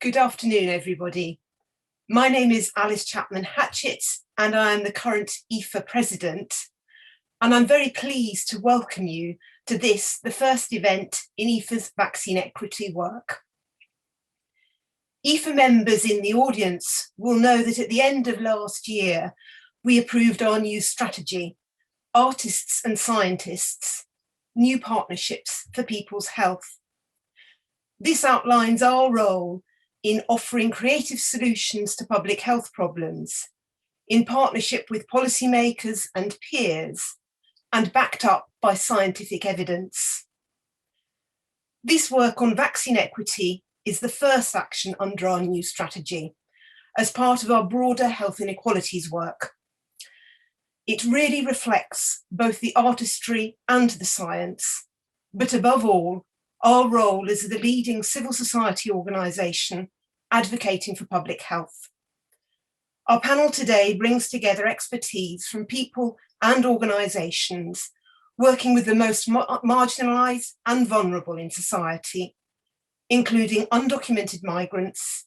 Good afternoon, everybody. My name is Alice Chapman-Hatchett, and I am the current IFA president. And I'm very pleased to welcome you to this, the first event in IFA's vaccine equity work. IFA members in the audience will know that at the end of last year, we approved our new strategy, Artists and Scientists, New Partnerships for People's Health. This outlines our role in offering creative solutions to public health problems, in partnership with policymakers and peers, and backed up by scientific evidence. This work on vaccine equity is the first action under our new strategy, as part of our broader health inequalities work. It really reflects both the artistry and the science, but above all, our role as the leading civil society organisation advocating for public health. Our panel today brings together expertise from people and organisations working with the most marginalised and vulnerable in society, including undocumented migrants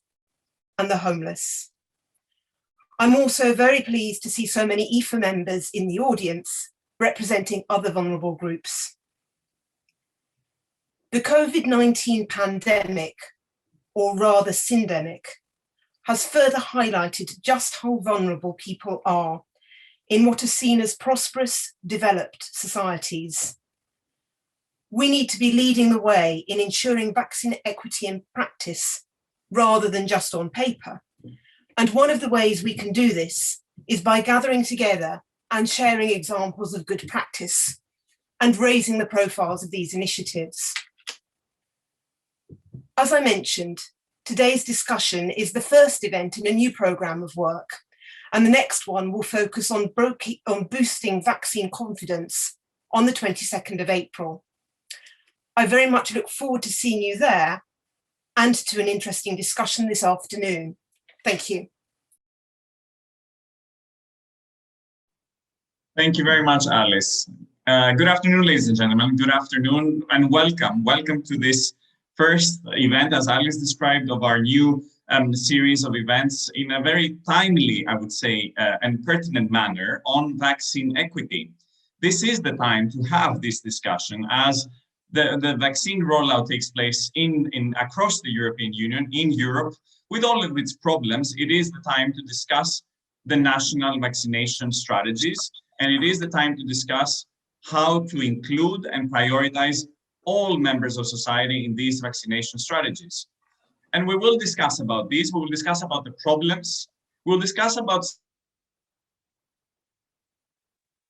and the homeless. I'm also very pleased to see so many IFA members in the audience representing other vulnerable groups. The COVID-19 pandemic, or rather syndemic, has further highlighted just how vulnerable people are in what are seen as prosperous, developed societies. We need to be leading the way in ensuring vaccine equity in practice, rather than just on paper. And one of the ways we can do this is by gathering together and sharing examples of good practice and raising the profiles of these initiatives. As I mentioned, today's discussion is the first event in a new programme of work, and the next one will focus on boosting vaccine confidence on the 22nd of April. I very much look forward to seeing you there and to an interesting discussion this afternoon. Thank you. Thank you very much, Alice. Good afternoon, ladies and gentlemen. Good afternoon and welcome. Welcome to this first event, as Alice described, of our new series of events in a very timely, I would say, and pertinent manner on vaccine equity. This is the time to have this discussion as the vaccine rollout takes place across the European Union, in Europe, with all of its problems. It is the time to discuss the national vaccination strategies, and it is the time to discuss how to include and prioritize all members of society in these vaccination strategies. And we will discuss about this, we will discuss about the problems, we'll discuss about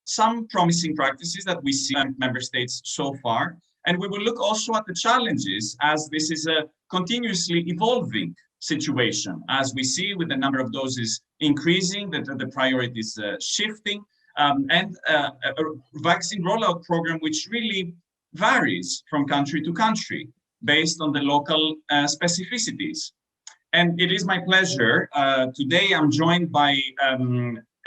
some promising practices that we see in member states so far, and we will look also at the challenges, as this is a continuously evolving situation, as we see with the number of doses increasing, the priorities shifting, and a vaccine rollout program which really varies from country to country based on the local specificities. And it is my pleasure, today I'm joined by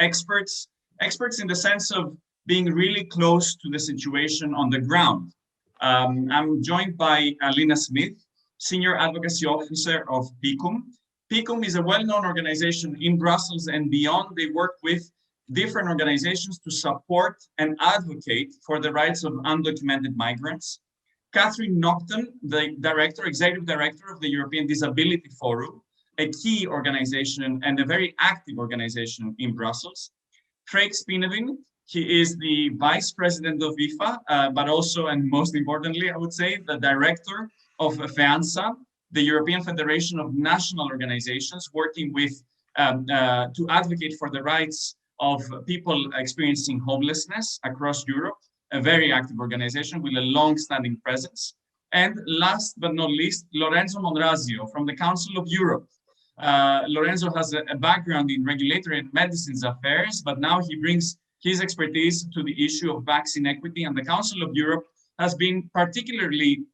experts in the sense of being really close to the situation on the ground. I'm joined by Alina Smith, Senior Advocacy Officer of PICUM. PICUM is a well-known organization in Brussels and beyond. They work with different organizations to support and advocate for the rights of undocumented migrants. Catherine Nocton, the Executive Director of the European Disability Forum, a key organization and a very active organization in Brussels. Freek Spinevin, he is the Vice President of IFA, but also, and most importantly, I would say, the Director of FEANSA, the European Federation of National Organizations, working with to advocate for the rights of people experiencing homelessness across Europe, a very active organization with a long-standing presence. And last but not least, Lorenzo Monrazio from the Council of Europe. Lorenzo has a background in regulatory and medicines affairs, but now he brings his expertise to the issue of vaccine equity, and the Council of Europe has been particularly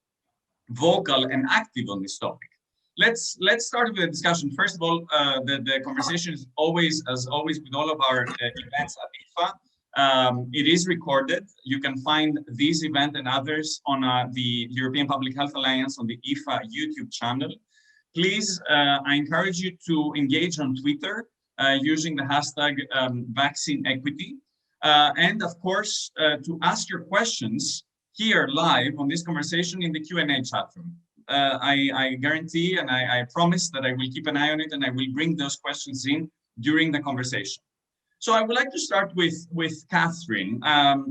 vocal and active on this topic. Let's start with the discussion. First of all, the conversation is always, as always, with all of our events at IFA. It is recorded. You can find this event and others on the European Public Health Alliance on the IFA YouTube channel. Please, I encourage you to engage on Twitter using the hashtag #VaccineEquity. And of course, to ask your questions here live on this conversation in the Q&A chat room. I guarantee and I promise that I will keep an eye on it and I will bring those questions in during the conversation. So I would like to start with Catherine.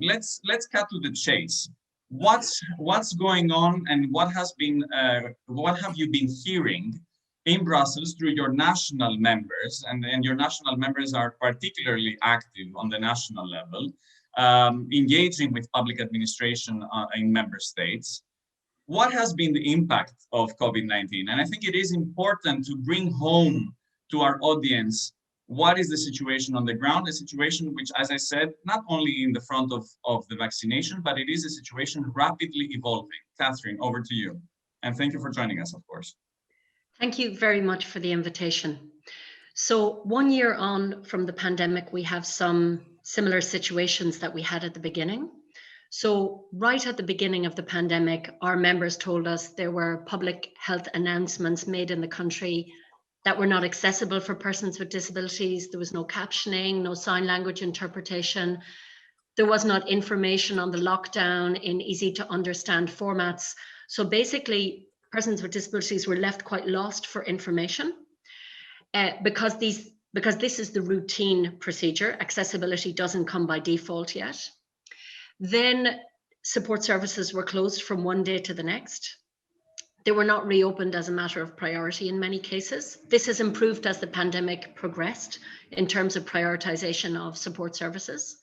Let's cut to the chase. What's going on and what have you been hearing in Brussels through your national members, and your national members are particularly active on the national level, engaging with public administration in member states. What has been the impact of COVID-19? And I think it is important to bring home to our audience what is the situation on the ground, a situation which, as I said, not only in the front of the vaccination, but it is a situation rapidly evolving. Catherine, over to you. And thank you for joining us, of course. Thank you very much for the invitation. So 1 year on from the pandemic, we have some similar situations that we had at the beginning. So right at the beginning of the pandemic, our members told us there were public health announcements made in the country that were not accessible for persons with disabilities. There was no captioning, no sign language interpretation. There was not information on the lockdown in easy to understand formats. So basically, persons with disabilities were left quite lost for information because this is the routine procedure. Accessibility doesn't come by default yet. Then support services were closed from one day to the next. They were not reopened as a matter of priority in many cases. This has improved as the pandemic progressed in terms of prioritization of support services.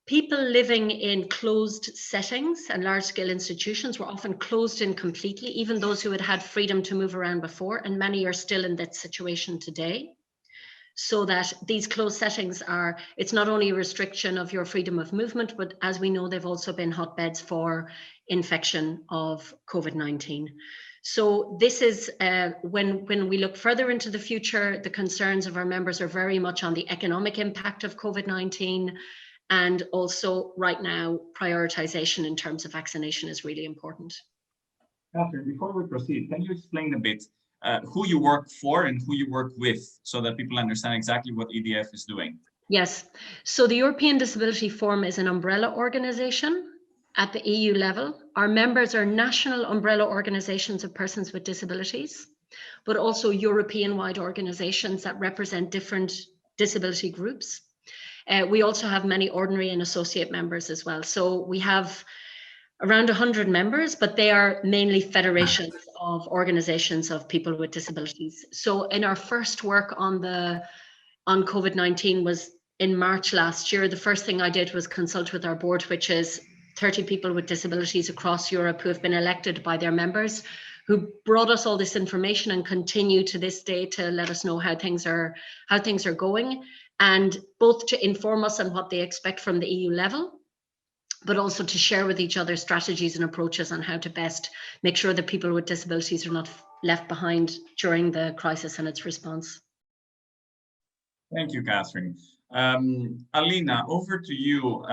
People living in closed settings and large-scale institutions were often closed in completely, even those who had had freedom to move around before, and many are still in that situation today. So that these closed settings it's not only a restriction of your freedom of movement, but as we know, they've also been hotbeds for infection of COVID-19. So this is when we look further into the future, the concerns of our members are very much on the economic impact of COVID-19, and also right now, prioritization in terms of vaccination is really important. Catherine, before we proceed, can you explain a bit who you work for and who you work with so that people understand exactly what EDF is doing? Yes, so the European Disability Forum is an umbrella organization at the EU level. Our members are national umbrella organizations of persons with disabilities, but also European-wide organizations that represent different disability groups. We also have many ordinary and associate members as well. So we have around 100 members, but they are mainly federations of organizations of people with disabilities. So in our first work on COVID-19 was in March last year. The first thing I did was consult with our board, which is 30 people with disabilities across Europe who have been elected by their members, who brought us all this information and continue to this day to let us know how things are going, and both to inform us on what they expect from the EU level, but also to share with each other strategies and approaches on how to best make sure that people with disabilities are not left behind during the crisis and its response. Thank you, Catherine. Alina, over to you.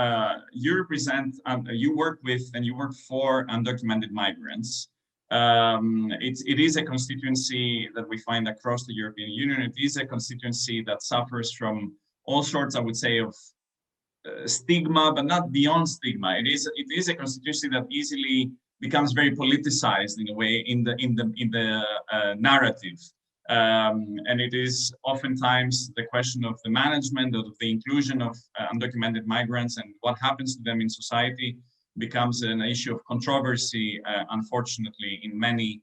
You represent, you work with and you work for undocumented migrants. It is a constituency that we find across the European Union. It is a constituency that suffers from all sorts, I would say, of stigma, but not beyond stigma. It is a constituency that easily becomes very politicized in a way in the narrative, and it is oftentimes the question of the management of the inclusion of undocumented migrants and what happens to them in society becomes an issue of controversy, unfortunately, in many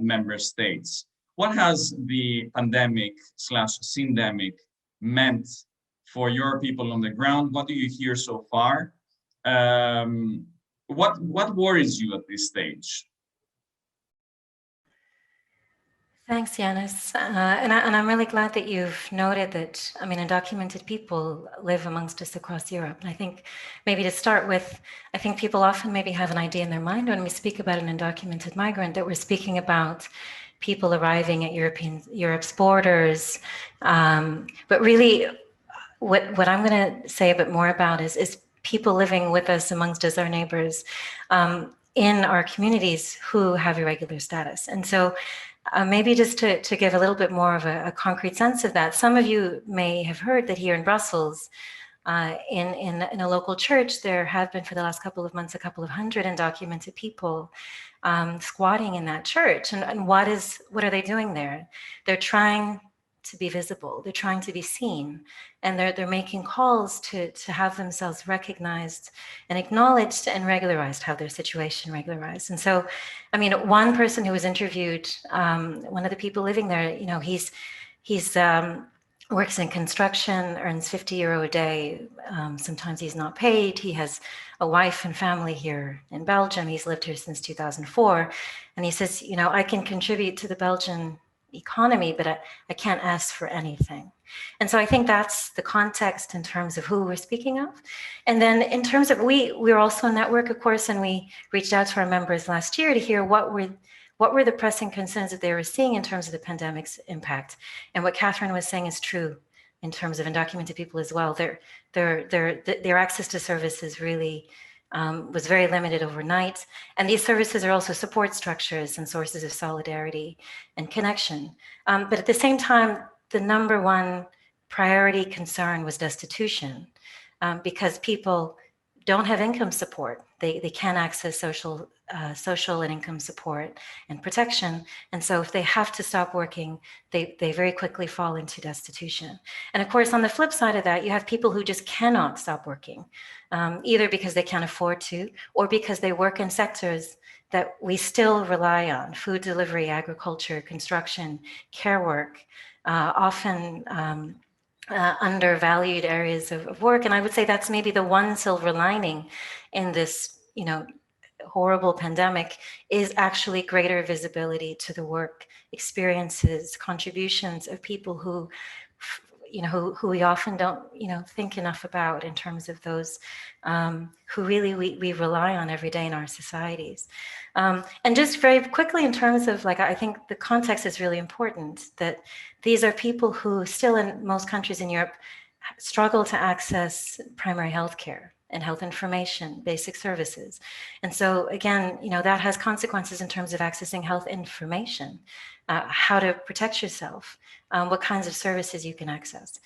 member states. What has the pandemic/syndemic meant for your people on the ground? What do you hear so far? What worries you at this stage? Thanks, Yanis. And I'm really glad that you've noted that, I mean, undocumented people live amongst us across Europe. And I think maybe to start with, I think people often maybe have an idea in their mind when we speak about an undocumented migrant that we're speaking about people arriving at Europe's borders. But really, what I'm going to say a bit more about is people living with us amongst us, our neighbors, in our communities who have irregular status. And so Maybe just to give a little bit more of a concrete sense of that, some of you may have heard that here in Brussels, in a local church, there have been for the last couple of months a couple of hundred undocumented people squatting in that church. And what are they doing there? They're trying to be visible. They're trying to be seen, and they're making calls to have themselves recognized and acknowledged and regularized, have their situation regularized. And so, I mean, one person who was interviewed, one of the people living there, you know, he's works in construction, earns 50 euro a day. Sometimes he's not paid. He has a wife and family here in Belgium. He's lived here since 2004. And he says, you know, I can contribute to the Belgian economy, but I can't ask for anything. And so I think that's the context in terms of who we're speaking of. And then in terms of, we're also a network, of course, and we reached out to our members last year to hear what were the pressing concerns that they were seeing in terms of the pandemic's impact. And what Catherine was saying is true in terms of undocumented people as well. Their access to services really was very limited overnight. And these services are also support structures and sources of solidarity and connection. But at the same time, the number one priority concern was destitution, because people don't have income support. They can't access social and income support and protection. And so if they have to stop working, they very quickly fall into destitution. And of course, on the flip side of that, you have people who just cannot stop working, either because they can't afford to, or because they work in sectors that we still rely on: food delivery, agriculture, construction, care work, often undervalued areas of work. And I would say that's maybe the one silver lining in this, you know, horrible pandemic, is actually greater visibility to the work experiences, contributions of people who, you know, who we often don't, you know, think enough about in terms of those who really we rely on every day in our societies. And just very quickly, in terms of, like, I think the context is really important, that these are people who still in most countries in Europe struggle to access primary health care and health information, basic services. And so again, you know, that has consequences in terms of accessing health information, how to protect yourself, what kinds of services you can access.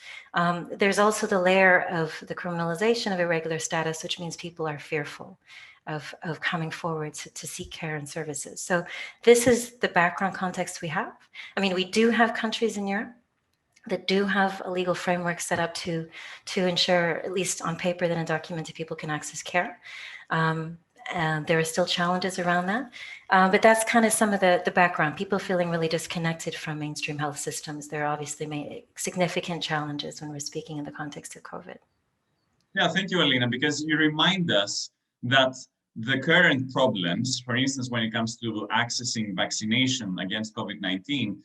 There's also the layer of the criminalization of irregular status, which means people are fearful of coming forward to seek care and services. So this is the background context we have. I mean, we do have countries in Europe that do have a legal framework set up to ensure, at least on paper, that undocumented people can access care. And there are still challenges around that. But that's kind of some of the background. People feeling really disconnected from mainstream health systems. There are obviously significant challenges when we're speaking in the context of COVID. Yeah, thank you, Alina, because you remind us that the current problems, for instance, when it comes to accessing vaccination against COVID-19,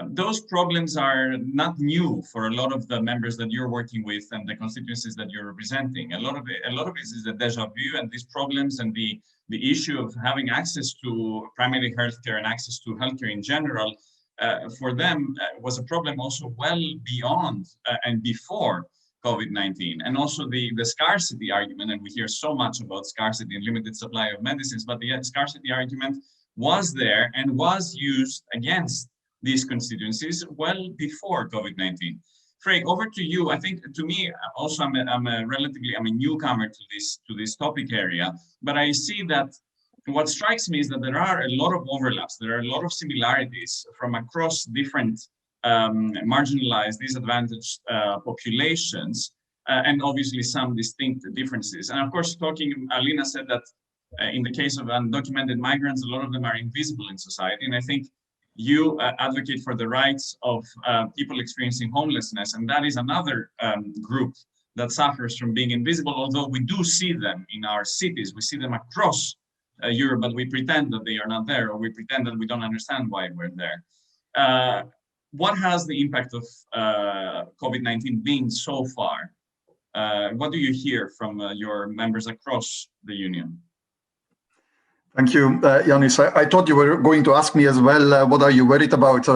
those problems are not new for a lot of the members that you're working with and the constituencies that you're representing. A lot of it is a deja vu, and these problems and the issue of having access to primary healthcare and access to healthcare in general, for them was a problem also well beyond and before COVID-19. And also the scarcity argument, and we hear so much about scarcity and limited supply of medicines, but the scarcity argument was there and was used against these constituencies well before COVID-19. Freek, over to you. I think, to me, also I'm a newcomer to this topic area, but I see that what strikes me is that there are a lot of overlaps. There are a lot of similarities from across different marginalized, disadvantaged populations, and obviously some distinct differences. And of course, Alina said that in the case of undocumented migrants, a lot of them are invisible in society. And I think you advocate for the rights of people experiencing homelessness, and that is another group that suffers from being invisible, although we do see them in our cities. We see them across Europe, but we pretend that they are not there, or we pretend that we don't understand why we're there. What has the impact of COVID-19 been so far? What do you hear from your members across the Union? Thank you, Yanis. I thought you were going to ask me as well, what are you worried about?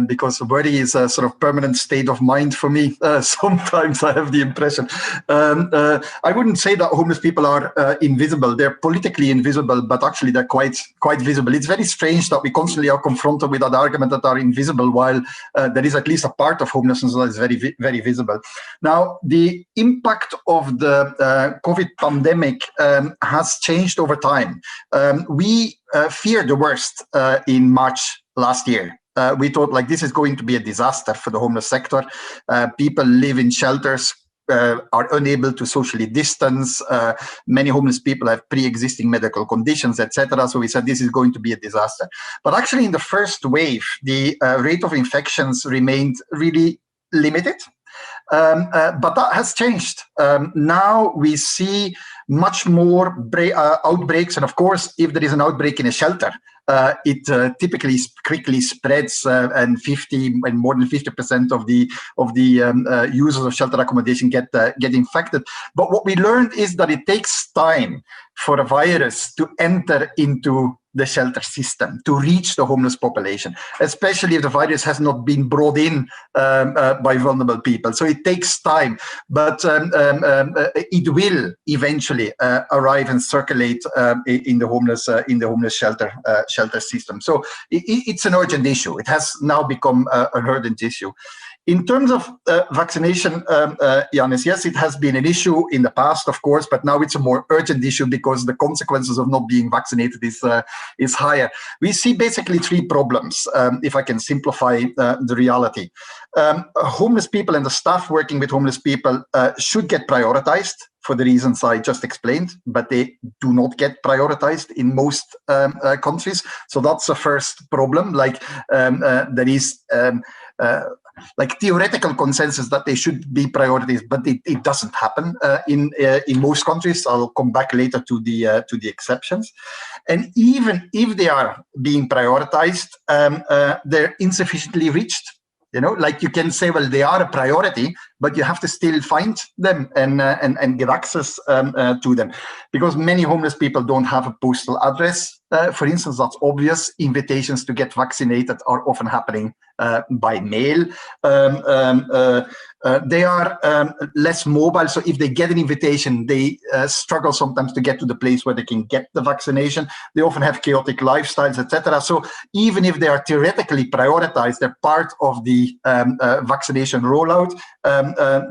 Because worry is a sort of permanent state of mind for me. Sometimes I have the impression. I wouldn't say that homeless people are invisible. They're politically invisible, but actually they're quite visible. It's very strange that we constantly are confronted with that argument that are invisible, while there is at least a part of homelessness that is very, very visible. Now, the impact of the COVID pandemic has changed over time. We feared the worst in March last year. We thought like this is going to be a disaster for the homeless sector. People live in shelters, are unable to socially distance. Many homeless people have pre-existing medical conditions, etc. So we said this is going to be a disaster. But actually in the first wave, the rate of infections remained really limited. But that has changed. Now we see much more outbreaks. And of course, if there is an outbreak in a shelter, it typically quickly spreads, and more than 50% of the users of shelter accommodation get infected. But what we learned is that it takes time for a virus to enter into the shelter system, to reach the homeless population, especially if the virus has not been brought in by vulnerable people. So it takes time, but it will eventually arrive and circulate in the homeless shelter system. So it's an urgent issue. It has now become an urgent issue. In terms of vaccination, Yanis, yes, it has been an issue in the past, of course, but now it's a more urgent issue because the consequences of not being vaccinated is higher. We see basically three problems, if I can simplify the reality. Homeless people and the staff working with homeless people should get prioritized for the reasons I just explained, but they do not get prioritized in most countries. So that's the first problem. Like there is like theoretical consensus that they should be priorities, but it doesn't happen in most countries. I'll come back later to the exceptions. And even if they are being prioritized, they're insufficiently reached. You know, like you can say, well, they are a priority, but you have to still find them and get access to them, because many homeless people don't have a postal address. For instance, that's obvious. Invitations to get vaccinated are often happening by mail. They are less mobile, so if they get an invitation, they struggle sometimes to get to the place where they can get the vaccination. They often have chaotic lifestyles, etc. So even if they are theoretically prioritized, they're part of the vaccination rollout.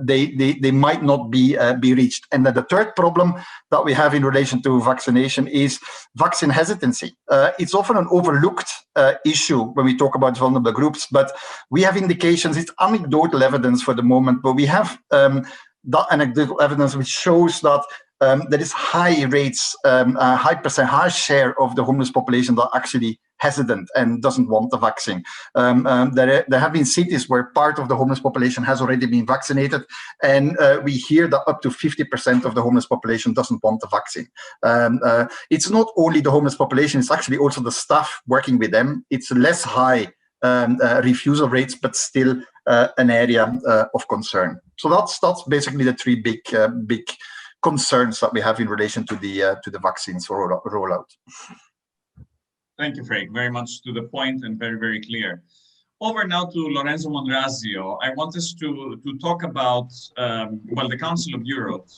They might not be reached. And then the third problem that we have in relation to vaccination is vaccine hesitancy. It's often an overlooked issue when we talk about vulnerable groups, but we have indications, it's anecdotal evidence for the moment, but we have that anecdotal evidence which shows that there is high rates, high share of the homeless population that actually hesitant and doesn't want the vaccine. There have been cities where part of the homeless population has already been vaccinated, and we hear that up to 50% of the homeless population doesn't want the vaccine. It's not only the homeless population, it's actually also the staff working with them. It's less high refusal rates, but still an area of concern. So that's basically the three big concerns that we have in relation to the vaccines rollout. Thank you, Frank. Very much to the point and very, very clear. Over now to Lorenzo Monrazio. I want us to talk about, well, the Council of Europe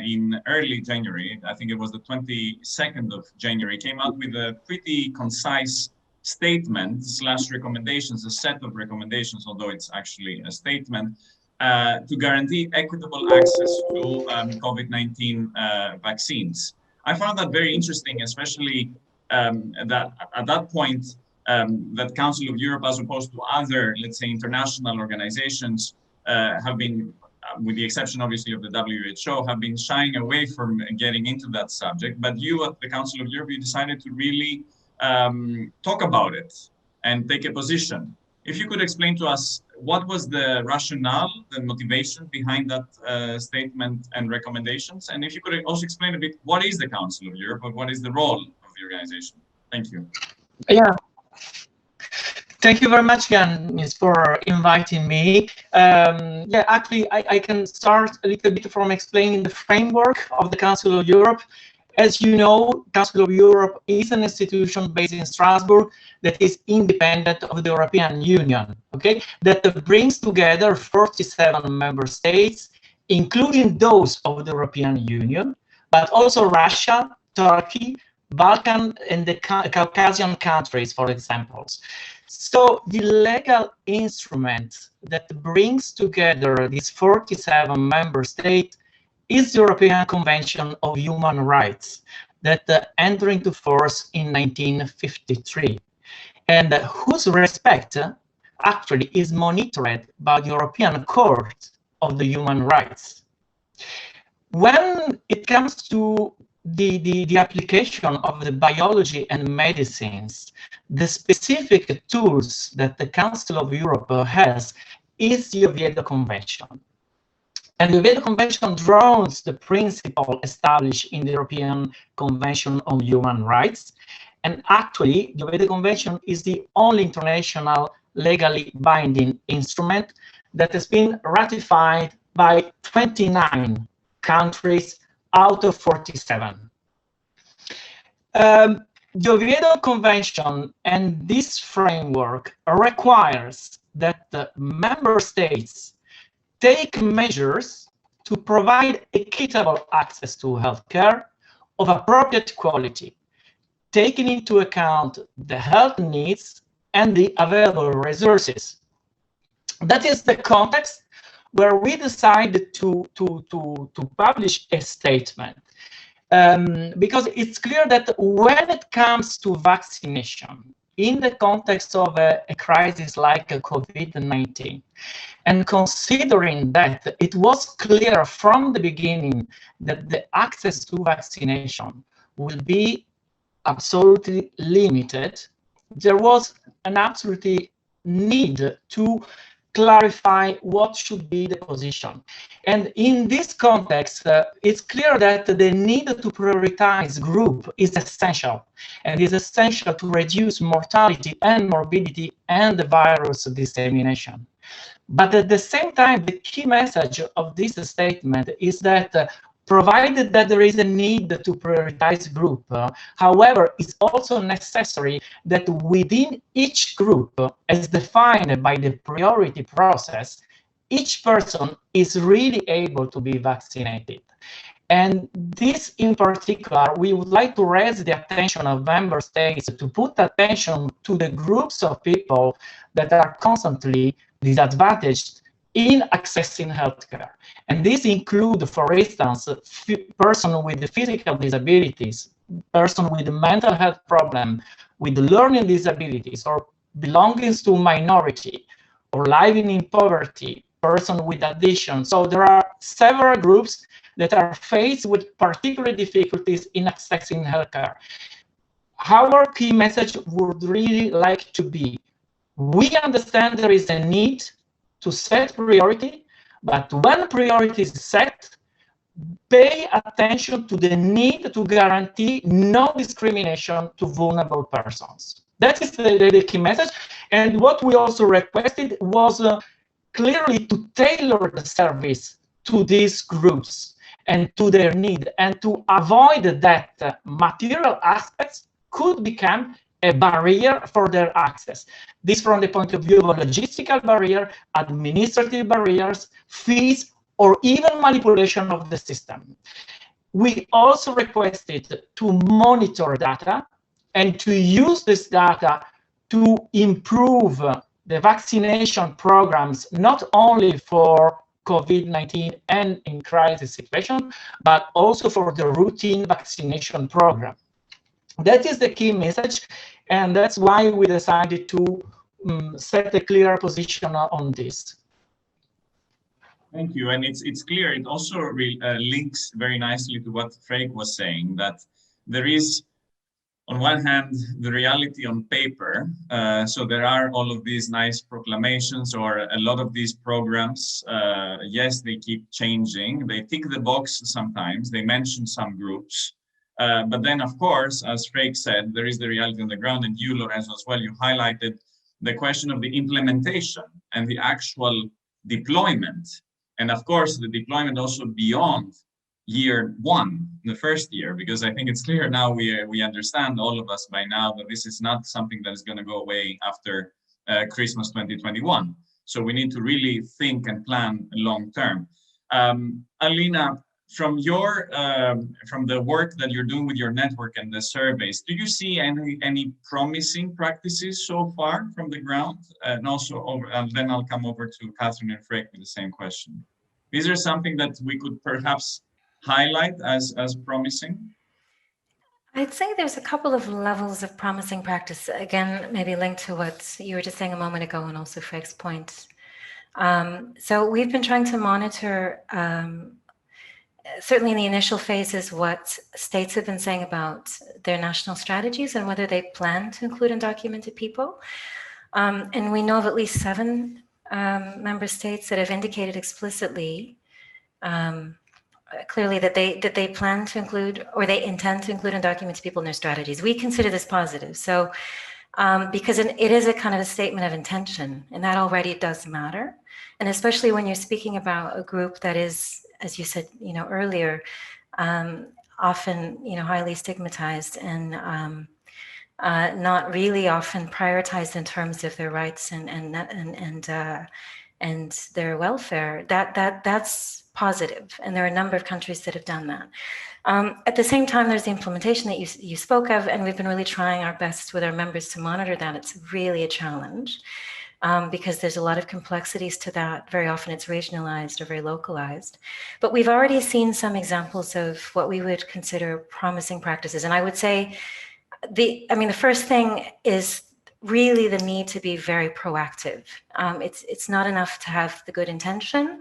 in early January, I think it was the 22nd of January, came out with a pretty concise statement / recommendations, a set of recommendations, although it's actually a statement, to guarantee equitable access to COVID-19 vaccines. I found that very interesting, especially that at that point, that Council of Europe, as opposed to other, let's say, international organizations, have been, with the exception obviously of the WHO, have been shying away from getting into that subject. But you at the Council of Europe, you decided to really talk about it and take a position. If you could explain to us what was the rationale, the motivation behind that statement and recommendations, and if you could also explain a bit what is the Council of Europe, and what is the role of the organization. Thank you. Yeah. Thank you very much, Jan, for inviting me. Yeah, actually, I can start a little bit from explaining the framework of the Council of Europe. As you know, Council of Europe is an institution based in Strasbourg that is independent of the European Union, okay? That brings together 47 member states, including those of the European Union, but also Russia, Turkey, Balkan, and the Caucasian countries, for examples. So the legal instrument that brings together these 47 member states is the European Convention of Human Rights that entered into force in 1953, and whose respect actually is monitored by the European Court of the Human Rights. When it comes to the application of the biology and medicines, the specific tools that the Council of Europe has is the Oviedo Convention. And the Oviedo Convention draws the principle established in the European Convention on Human Rights. And actually, the Oviedo Convention is the only international legally binding instrument that has been ratified by 29 countries out of 47. The Oviedo Convention and this framework requires that the member states take measures to provide equitable access to healthcare of appropriate quality, taking into account the health needs and the available resources. That is the context where we decided to publish a statement. Because it's clear that when it comes to vaccination, in the context of a crisis like COVID-19, and considering that it was clear from the beginning that the access to vaccination will be absolutely limited, there was an absolutely need to clarify what should be the position. And in this context, it's clear that the need to prioritize group is essential, and is essential to reduce mortality and morbidity and the virus dissemination. But at the same time, the key message of this statement is that provided that there is a need to prioritize group, however, it's also necessary that within each group, as defined by the priority process, each person is really able to be vaccinated. And this in particular, we would like to raise the attention of member states to put attention to the groups of people that are constantly disadvantaged in accessing healthcare. And these include, for instance, persons with physical disabilities, persons with mental health problems, with learning disabilities, or belongings to minority, or living in poverty, persons with addiction. So there are several groups that are faced with particular difficulties in accessing healthcare. Our key message would really like to be, we understand there is a need to set priority, but when priority is set, pay attention to the need to guarantee no discrimination to vulnerable persons. That is the key message. And what we also requested was clearly to tailor the service to these groups and to their need, and to avoid that material aspects could become a barrier for their access. This from the point of view of a logistical barrier, administrative barriers, fees, or even manipulation of the system. We also requested to monitor data and to use this data to improve the vaccination programs, not only for COVID-19 and in crisis situation, but also for the routine vaccination program. That is the key message, and that's why we decided to set a clear position on this. Thank you, and it's clear. It also links very nicely to what Freek was saying, that there is, on one hand, the reality on paper. So there are all of these nice proclamations or a lot of these programs. Yes, they keep changing. They tick the box sometimes. They mention some groups. But then, of course, as Freek said, there is the reality on the ground. And you, Lorenzo, as well, you highlighted the question of the implementation and the actual deployment. And of course, the deployment also beyond year one, the first year, because I think it's clear now we understand, all of us by now, that this is not something that is going to go away after Christmas 2021. So we need to really think and plan long term. Alina, from your from the work that you're doing with your network and the surveys, do you see any promising practices so far from the ground? And also then I'll come over to Catherine and Freek with the same question. Is there something that we could perhaps highlight as promising? I'd say there's a couple of levels of promising practice. Again, maybe linked to what you were just saying a moment ago, and also Freek's point. So we've been trying to monitor, certainly in the initial phases, what states have been saying about their national strategies and whether they plan to include undocumented people. And we know of at least 7 member states that have indicated explicitly, clearly, that they plan to include, or they intend to include, undocumented people in their strategies. We consider this positive. So because it is a kind of a statement of intention, and that already does matter. And especially when you're speaking about a group that is, as you said, earlier, often, highly stigmatized and not really often prioritized in terms of their rights and their welfare. That's positive, and there are a number of countries that have done that. At the same time, there's the implementation that you spoke of, and we've been really trying our best with our members to monitor that. It's really a challenge because there's a lot of complexities to that. Very often it's regionalized or very localized. But we've already seen some examples of what we would consider promising practices. And I would say the first thing is really the need to be very proactive. It's not enough to have the good intention,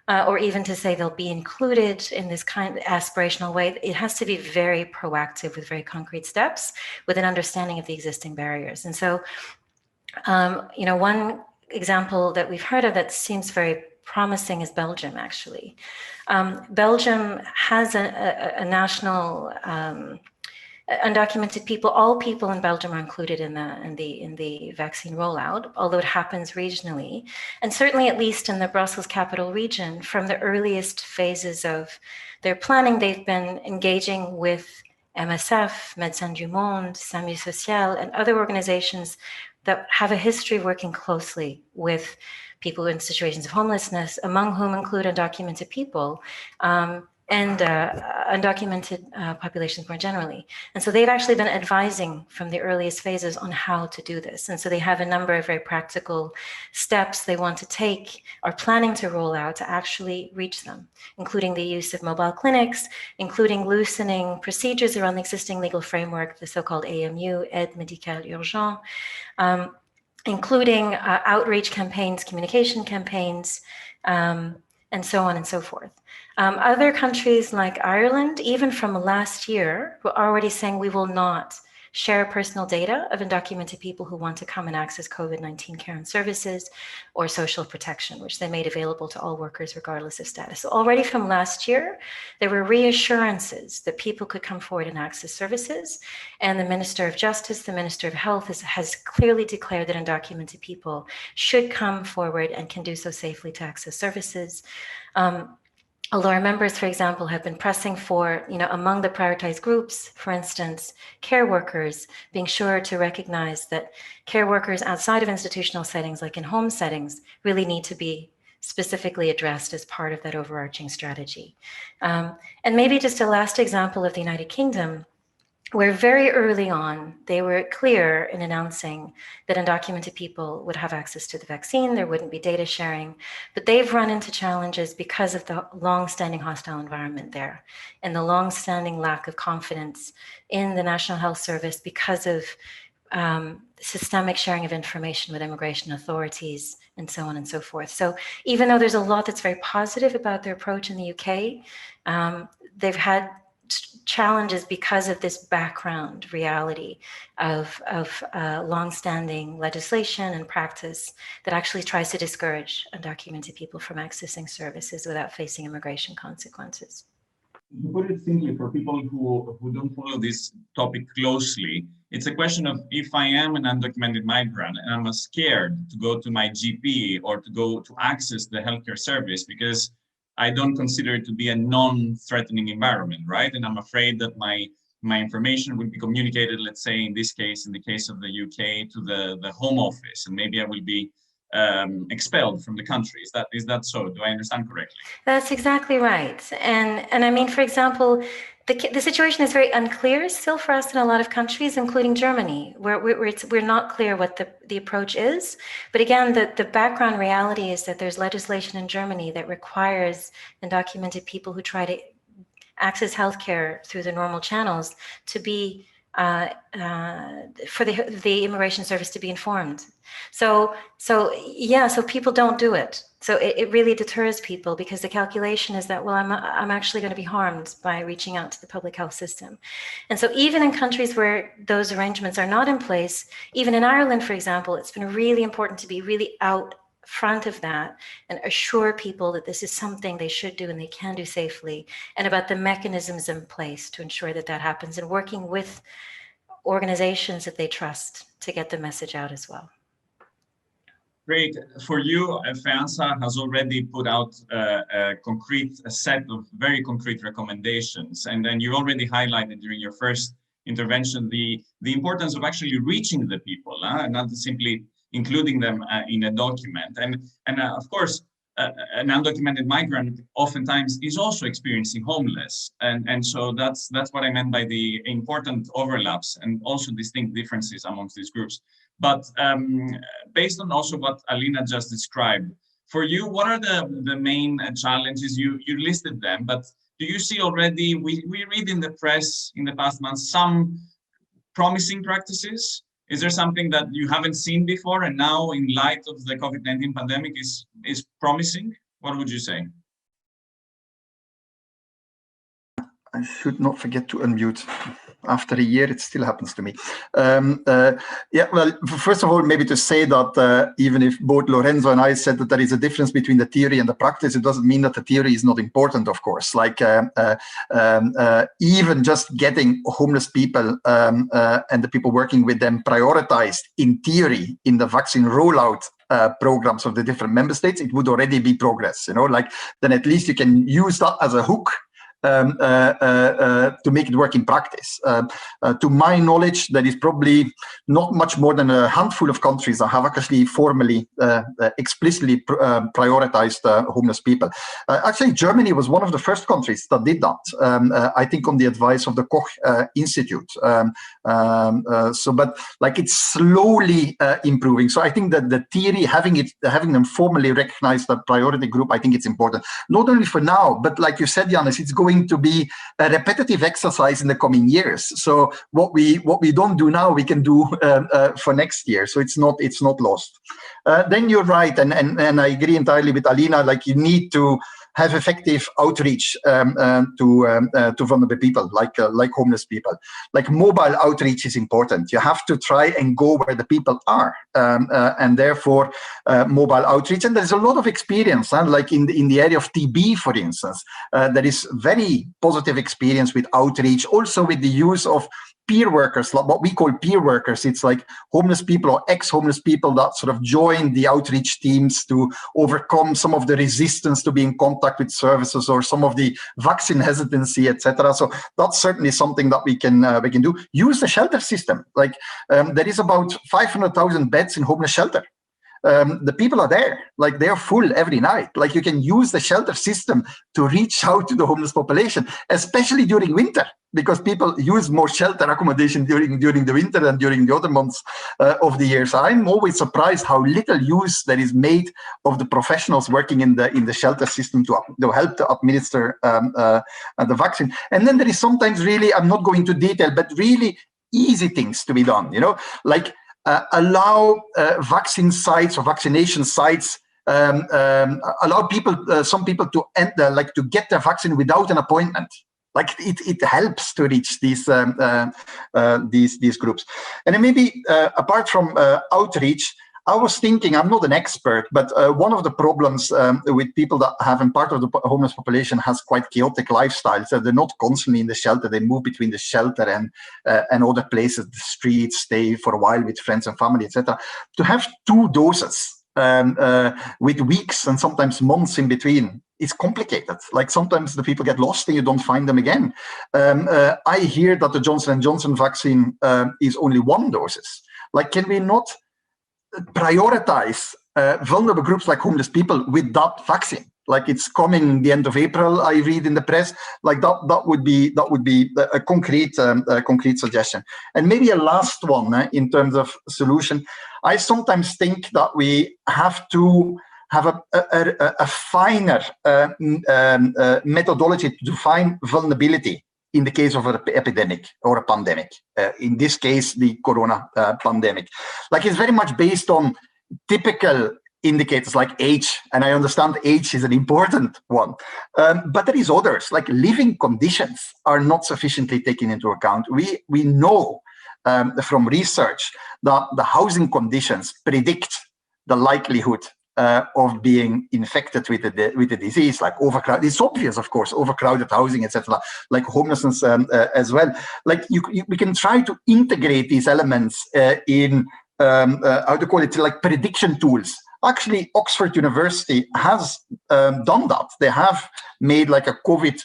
or even to say they'll be included in this kind of aspirational way. It has to be very proactive with very concrete steps, with an understanding of the existing barriers. And so, one example that we've heard of that seems very promising is Belgium, actually. Belgium has a national undocumented people. All people in Belgium are included in the vaccine rollout, although it happens regionally. And certainly, at least in the Brussels capital region, from the earliest phases of their planning, they've been engaging with MSF, Médecins du Monde, SAMU Social, and other organizations that have a history of working closely with people in situations of homelessness, among whom include undocumented people, and undocumented populations more generally. And so they've actually been advising from the earliest phases on how to do this. And so they have a number of very practical steps they want to take, or planning to roll out to actually reach them, including the use of mobile clinics, including loosening procedures around the existing legal framework, the so-called AMU, Aide Médicale Urgente, including outreach campaigns, communication campaigns, and so on and so forth. Other countries like Ireland, even from last year, were already saying we will not share personal data of undocumented people who want to come and access COVID-19 care and services or social protection, which they made available to all workers regardless of status. So already from last year, there were reassurances that people could come forward and access services. And the Minister of Justice, the Minister of Health has clearly declared that undocumented people should come forward and can do so safely to access services. Although our members, for example, have been pressing for, among the prioritized groups, for instance, care workers, being sure to recognize that care workers outside of institutional settings, like in home settings, really need to be specifically addressed as part of that overarching strategy. And maybe just a last example of the United Kingdom, where very early on, they were clear in announcing that undocumented people would have access to the vaccine, there wouldn't be data sharing, but they've run into challenges because of the long-standing hostile environment there and the long-standing lack of confidence in the National Health Service because of systemic sharing of information with immigration authorities and so on and so forth. So even though there's a lot that's very positive about their approach in the UK, they've had challenges because of this background reality of long-standing legislation and practice that actually tries to discourage undocumented people from accessing services without facing immigration consequences. To put it simply, for people who don't follow this topic closely, it's a question of, if I am an undocumented migrant and I'm scared to go to my GP or to go to access the healthcare service because I don't consider it to be a non-threatening environment, right? And I'm afraid that my information will be communicated, let's say in this case, in the case of the UK, to the Home Office, and maybe I will be expelled from the country. Is that so? Do I understand correctly? That's exactly right. And I mean, for example, the situation is very unclear still for us in a lot of countries, including Germany, where we're not clear what the approach is. But again, the background reality is that there's legislation in Germany that requires undocumented people who try to access healthcare through the normal channels to be for the immigration service to be informed. So people don't do it. So it really deters people because the calculation is that, well, I'm actually going to be harmed by reaching out to the public health system. And so even in countries where those arrangements are not in place, even in Ireland, for example, it's been really important to be really out front of that and assure people that this is something they should do and they can do safely, and about the mechanisms in place to ensure that that happens, and working with organizations that they trust to get the message out as well. Great. For you, FEANSA has already put out a set of very concrete recommendations, and then you already highlighted during your first intervention the importance of actually reaching the people, and not simply including them in a document. And of course, an undocumented migrant oftentimes is also experiencing homeless. And so that's what I meant by the important overlaps and also distinct differences amongst these groups. But based on also what Alina just described, for you, what are the main challenges? You listed them, but do you see already, we read in the press in the past months, some promising practices? Is there something that you haven't seen before and now in light of the COVID-19 pandemic is promising? What would you say? I should not forget to unmute. After a year, it still happens to me. Yeah, well, first of all, maybe to say that even if both Lorenzo and I said that there is a difference between the theory and the practice, it doesn't mean that the theory is not important, of course. Like even just getting homeless people and the people working with them prioritized in theory in the vaccine rollout programs of the different member states, it would already be progress, you know, like then at least you can use that as a hook to make it work in practice. To my knowledge, there is probably not much more than a handful of countries that have actually formally, explicitly prioritized homeless people. Actually, Germany was one of the first countries that did that, I think on the advice of the Koch Institute. But like it's slowly improving. So I think that the theory, having them formally recognize that priority group, I think it's important. Not only for now, but like you said, Yannis, it's going to be a repetitive exercise in the coming years. So what we don't do now, we can do for next year. So it's not lost. Then you're right, and I agree entirely with Alina. Like you need to have effective outreach to vulnerable people, like homeless people. Like mobile outreach is important. You have to try and go where the people are, and therefore mobile outreach. And there's a lot of experience, like in the area of TB, for instance, there is very positive experience with outreach, also with the use of peer workers, what we call peer workers. It's like homeless people or ex-homeless people that sort of join the outreach teams to overcome some of the resistance to be in contact with services or some of the vaccine hesitancy, etc. So that's certainly something that we can do. Use the shelter system. Like there is about 500,000 beds in homeless shelter. The people are there, like they're full every night. Like you can use the shelter system to reach out to the homeless population, especially during winter, because people use more shelter accommodation during the winter than during the other months of the year. So I'm always surprised how little use there is made of the professionals working in the shelter system to help to administer the vaccine. And then there is sometimes really, I'm not going into detail, but really easy things to be done, you know, like allow vaccine sites or vaccination sites, allow people, some people to enter, like to get their vaccine without an appointment. Like it helps to reach these groups. And then maybe apart from outreach, I was thinking, I'm not an expert, but one of the problems with people that have been part of the homeless population has quite chaotic lifestyles. So they're not constantly in the shelter. They move between the shelter and other places, the streets, stay for a while with friends and family, etc. To have 2 doses with weeks and sometimes months in between it's complicated. Like sometimes the people get lost and you don't find them again. I hear that the Johnson & Johnson vaccine is only 1 dose. Like, can we not prioritize vulnerable groups like homeless people with that vaccine? Like, it's coming the end of April, I read in the press. Like that would be a concrete suggestion. And maybe a last one in terms of solution. I sometimes think that we have to have a finer methodology to define vulnerability in the case of an epidemic or a pandemic. In this case, the corona pandemic. Like, it's very much based on typical indicators like age, and I understand age is an important one, but there is others, like living conditions are not sufficiently taken into account. We know from research that the housing conditions predict the likelihood of being infected with the disease, like overcrowded. It's obvious, of course, overcrowded housing, etc., like homelessness as well. Like we can try to integrate these elements in how to call it, like prediction tools. Actually, Oxford University has done that. They have made like a COVID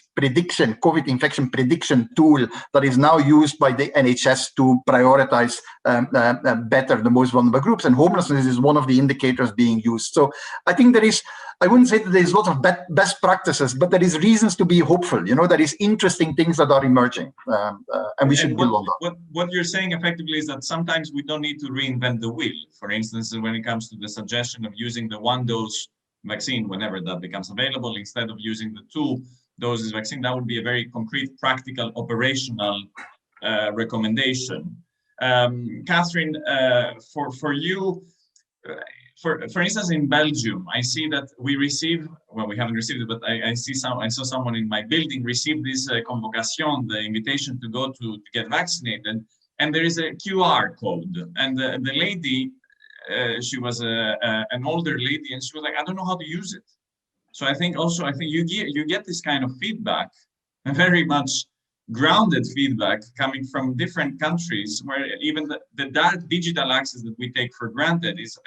infection prediction tool that is now used by the NHS to prioritize better the most vulnerable groups. And homelessness is one of the indicators being used. So I think I wouldn't say that there's a lot of best practices, but there is reasons to be hopeful. You know, there is interesting things that are emerging, and we should build on that. What you're saying effectively is that sometimes we don't need to reinvent the wheel. For instance, when it comes to the suggestion of using the 1-dose vaccine whenever that becomes available instead of using the 2 doses vaccine, that would be a very concrete, practical, operational recommendation. Catherine, for you, for instance, in Belgium, I see that we receive, well, we haven't received it, but I saw someone in my building receive this convocation, the invitation to go to get vaccinated, and there is a QR code, and the lady, she was an older lady, and she was like, I don't know how to use it. So I think you get this kind of feedback, and very much grounded feedback coming from different countries, where even the digital access that we take for granted is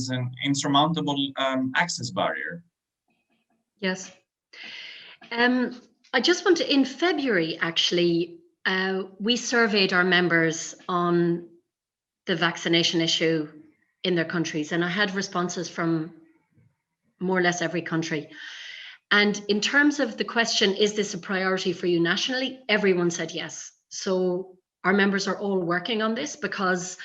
an insurmountable access barrier. Yes. I just want to, in February, actually, we surveyed our members on the vaccination issue in their countries, and I had responses from more or less every country. And in terms of the question, is this a priority for you nationally? Everyone said yes. So our members are all working on this because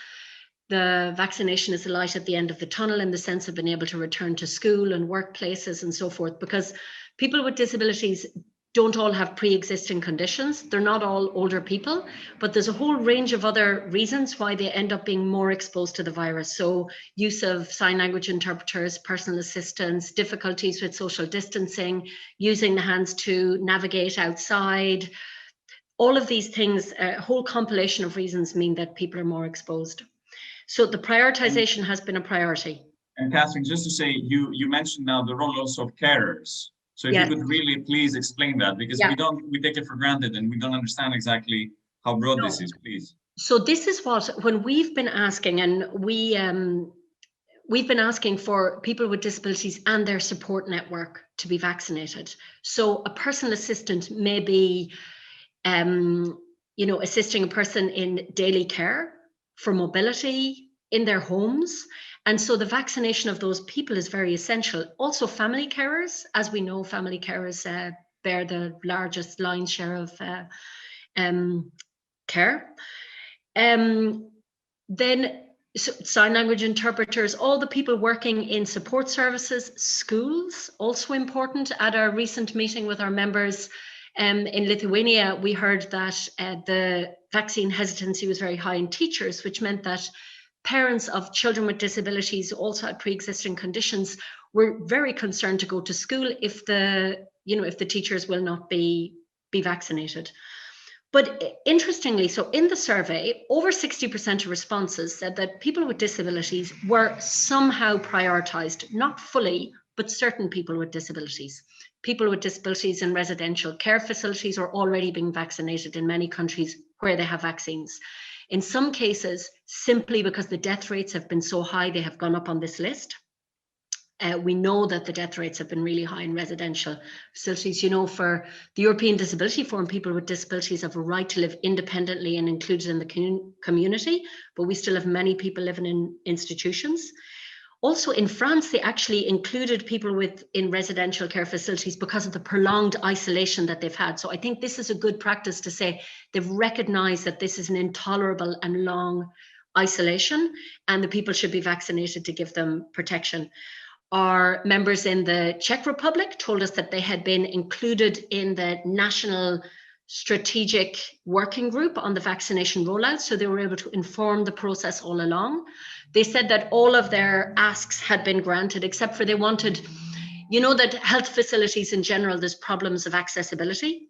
the vaccination is a light at the end of the tunnel in the sense of being able to return to school and workplaces and so forth, because people with disabilities don't all have pre-existing conditions. They're not all older people, but there's a whole range of other reasons why they end up being more exposed to the virus. So use of sign language interpreters, personal assistants, difficulties with social distancing, using the hands to navigate outside. All of these things, a whole compilation of reasons mean that people are more exposed. So the prioritization has been a priority. And Catherine, just to say, you mentioned now the role also of carers. So if you could really please explain that, because we take it for granted and we don't understand exactly how broad this is, please. So this is what, when we've been asking, and we've been asking for people with disabilities and their support network to be vaccinated. So a personal assistant may be, assisting a person in daily care, for mobility, in their homes. And so the vaccination of those people is very essential. Also family carers, as we know, family carers bear the largest lion's share of care. Then sign language interpreters, all the people working in support services, schools, also important. At our recent meeting with our members in Lithuania, we heard that the vaccine hesitancy was very high in teachers, which meant that parents of children with disabilities who also had pre-existing conditions were very concerned to go to school if the teachers will not be vaccinated. But interestingly, so in the survey, over 60% of responses said that people with disabilities were somehow prioritized, not fully, but certain people with disabilities. People with disabilities in residential care facilities are already being vaccinated in many countries where they have vaccines. In some cases, simply because the death rates have been so high, they have gone up on this list. We know that the death rates have been really high in residential facilities. You know, for the European Disability Forum, people with disabilities have a right to live independently and included in the community, but we still have many people living in institutions. Also in France, they actually included people in residential care facilities because of the prolonged isolation that they've had. So I think this is a good practice to say they've recognized that this is an intolerable and long isolation, and the people should be vaccinated to give them protection. Our members in the Czech Republic told us that they had been included in the national strategic working group on the vaccination rollout, so they were able to inform the process all along. They said that all of their asks had been granted, except for they wanted, you know, that health facilities in general, there's problems of accessibility.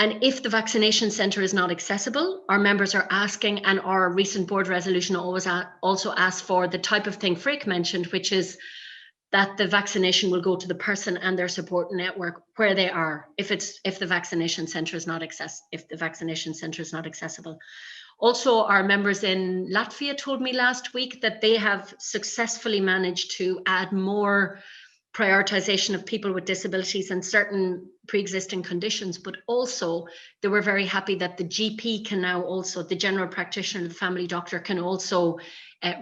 And if the vaccination centre is not accessible, our members are asking, and our recent board resolution always also asks for the type of thing Freek mentioned, which is that the vaccination will go to the person and their support network where they are, if the vaccination centre is not accessible. Also, our members in Latvia told me last week that they have successfully managed to add more prioritization of people with disabilities and certain pre-existing conditions, but also they were very happy that the GP can now also, the general practitioner, the family doctor can also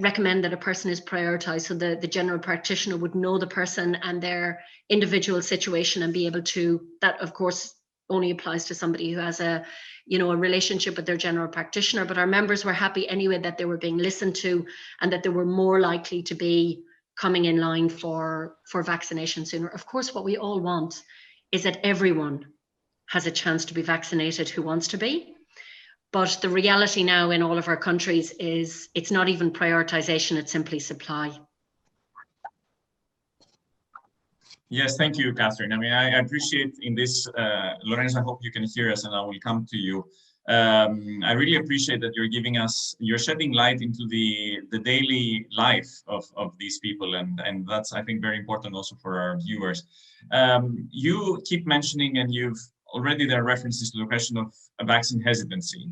recommend that a person is prioritized. So the general practitioner would know the person and their individual situation and be able to, that of course only applies to somebody who has a relationship with their general practitioner, but our members were happy anyway that they were being listened to and that they were more likely to be coming in line for vaccination sooner. Of course, what we all want is that everyone has a chance to be vaccinated who wants to be. But the reality now in all of our countries is it's not even prioritization, it's simply supply. Yes, thank you, Catherine. I mean, I appreciate in this, Lorenzo, I hope you can hear us and I will come to you. I really appreciate that you're shedding light into the daily life of these people, and that's, I think, very important also for our viewers. You keep mentioning, and there are references to the question of vaccine hesitancy.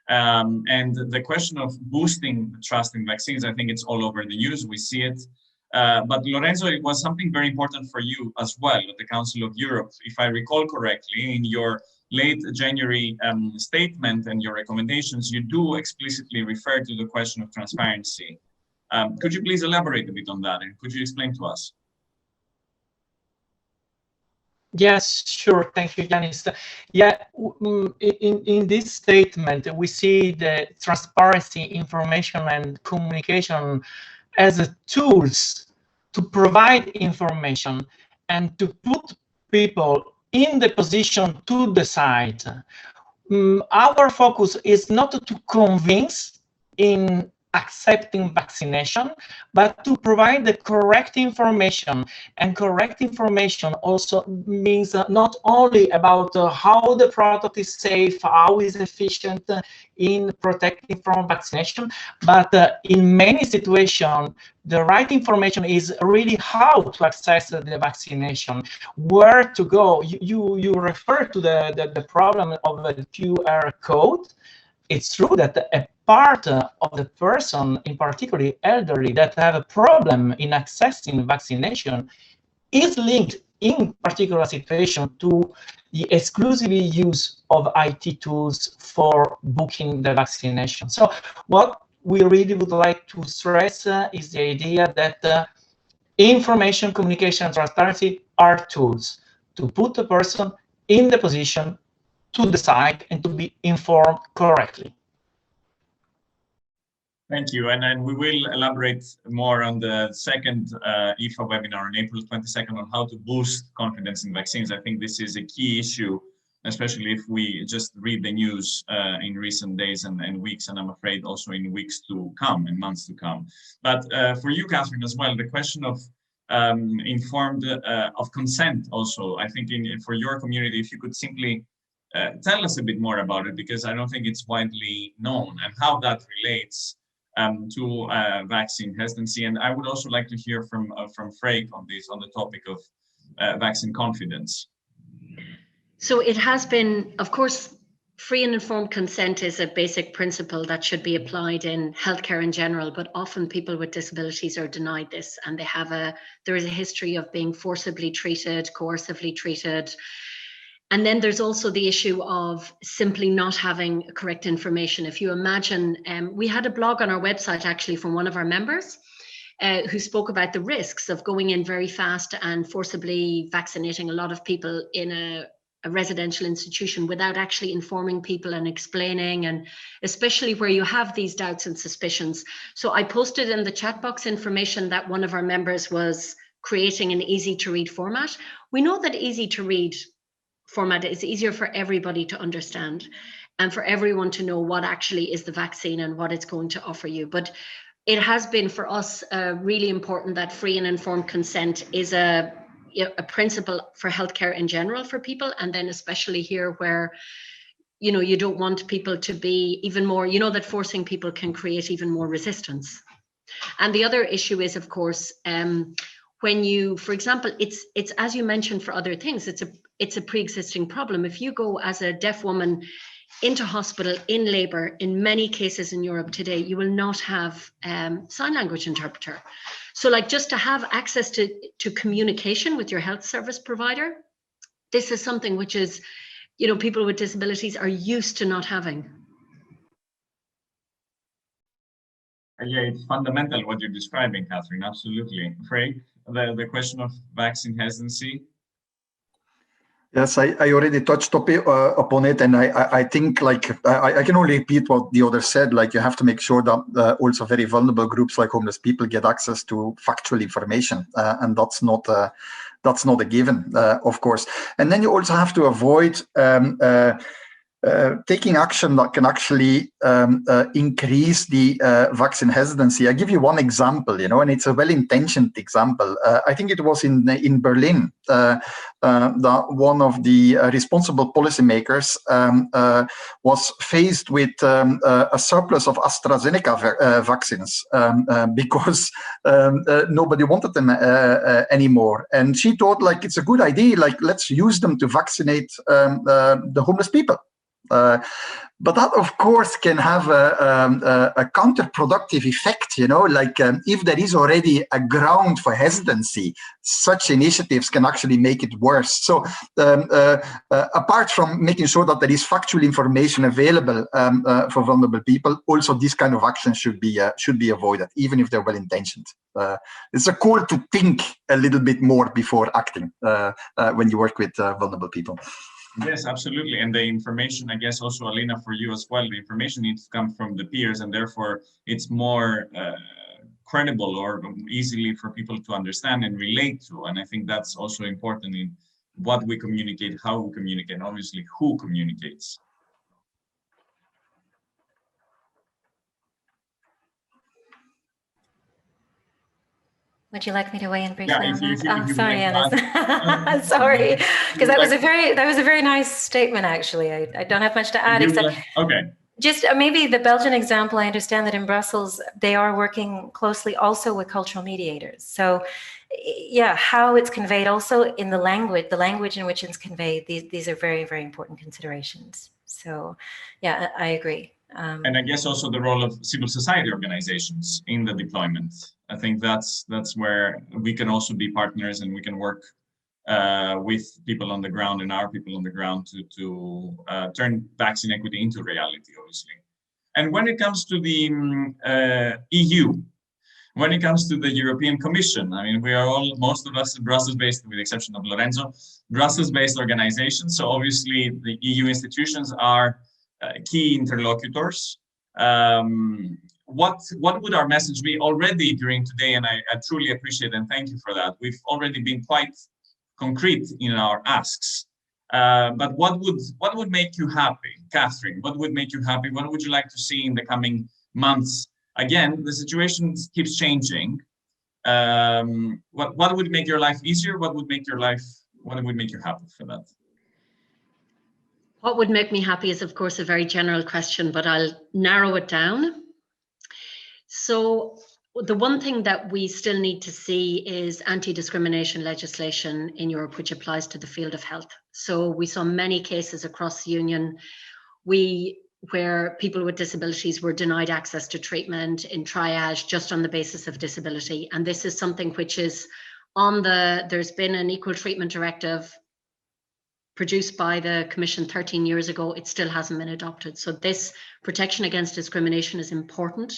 And the question of boosting trust in vaccines, I think it's all over the news, we see it. But Lorenzo, it was something very important for you as well at the Council of Europe. If I recall correctly, in your late January statement and your recommendations, you do explicitly refer to the question of transparency. Could you please elaborate a bit on that, and could you explain to us? Yes, sure. Thank you, Yanis. Yeah, in this statement, we see the transparency, information, and communication as tools to provide information and to put people in the position to decide. Our focus is not to convince in accepting vaccination, but to provide the correct information. And correct information also means not only about how the product is safe, how is efficient in protecting from vaccination, but in many situations, the right information is really how to access the vaccination, where to go. You refer to the problem of the QR code. It's true that a part of the person, in particular elderly, that have a problem in accessing vaccination is linked in particular situation to the exclusive use of IT tools for booking the vaccination. So what we really would like to stress is the idea that information, communication, and transparency are tools to put the person in the position to decide and to be informed correctly. Thank you. And then we will elaborate more on the second IFA webinar on April 22nd on how to boost confidence in vaccines. I think this is a key issue, especially if we just read the news in recent days and weeks, and I'm afraid also in weeks to come and months to come. But for you, Catherine, as well, the question of of consent also, I think for your community, if you could simply tell us a bit more about it, because I don't think it's widely known, and how that relates to vaccine hesitancy. And I would also like to hear from Freek on the topic of vaccine confidence. So it has been, of course, free and informed consent is a basic principle that should be applied in healthcare in general, but often people with disabilities are denied this, and there is a history of being forcibly treated, coercively treated. And then there's also the issue of simply not having correct information. If you imagine, we had a blog on our website actually from one of our members who spoke about the risks of going in very fast and forcibly vaccinating a lot of people in a residential institution without actually informing people and explaining, and especially where you have these doubts and suspicions. So I posted in the chat box information that one of our members was creating an easy to read format. We know that easy to read format is easier for everybody to understand and for everyone to know what actually is the vaccine and what it's going to offer you. But it has been for us really important that free and informed consent is a principle for healthcare in general for people, and then especially here where you don't want people to be even more, that forcing people can create even more resistance. And the other issue is, of course, when you, for example, it's as you mentioned for other things, it's a pre-existing problem. If you go as a deaf woman into hospital in labor, in many cases in Europe today, you will not have sign language interpreter. So like just to have access to communication with your health service provider, this is something which is, people with disabilities are used to not having. Yeah, it's fundamental what you're describing, Catherine, absolutely. Craig, the question of vaccine hesitancy. Yes, I already touched upon it, and I think I can only repeat what the other said. Like, you have to make sure that also very vulnerable groups like homeless people get access to factual information, and that's not a given, of course. And then you also have to avoid taking action that can actually increase the vaccine hesitancy. I give you one example, and it's a well-intentioned example. I think it was in Berlin that one of the responsible policymakers was faced with a surplus of AstraZeneca vaccines because nobody wanted them anymore. And she thought, like, it's a good idea, like, let's use them to vaccinate the homeless people. But that, of course, can have a counterproductive effect, if there is already a ground for hesitancy, such initiatives can actually make it worse. So apart from making sure that there is factual information available for vulnerable people, also this kind of action should be avoided, even if they're well-intentioned. It's a call to think a little bit more before acting when you work with vulnerable people. Yes, absolutely. And the information, I guess also, Alina, for you as well, the information needs to come from the peers, and therefore it's more credible or easily for people to understand and relate to. And I think that's also important in what we communicate, how we communicate, and obviously who communicates. Would you like me to weigh in briefly on that? If sorry, Anna. Sorry, because that was a very nice statement. Actually, I don't have much to add except just maybe the Belgian example. I understand that in Brussels they are working closely also with cultural mediators. So, yeah, how it's conveyed also in the language in which it's conveyed. These are very, very important considerations. So, yeah, I agree. And I guess also the role of civil society organizations in the deployment. I think that's where we can also be partners, and we can work with people on the ground and our people on the ground to turn vaccine equity into reality, obviously. And when it comes to the EU, when it comes to the European Commission, I mean, we are all, most of us, Brussels-based, with the exception of Lorenzo, Brussels-based organizations. So obviously the EU institutions are key interlocutors. What would our message be already during today? And I truly appreciate and thank you for that. We've already been quite concrete in our asks. But what would make you happy, Catherine? What would make you happy? What would you like to see in the coming months? Again, the situation keeps changing. What would make your life easier? What would make you happy for that? What would make me happy is, of course, a very general question, but I'll narrow it down. So the one thing that we still need to see is anti-discrimination legislation in Europe, which applies to the field of health. So we saw many cases across the Union where people with disabilities were denied access to treatment in triage just on the basis of disability. And this is something which is there's been an equal treatment directive produced by the Commission 13 years ago. It still hasn't been adopted. So this protection against discrimination is important.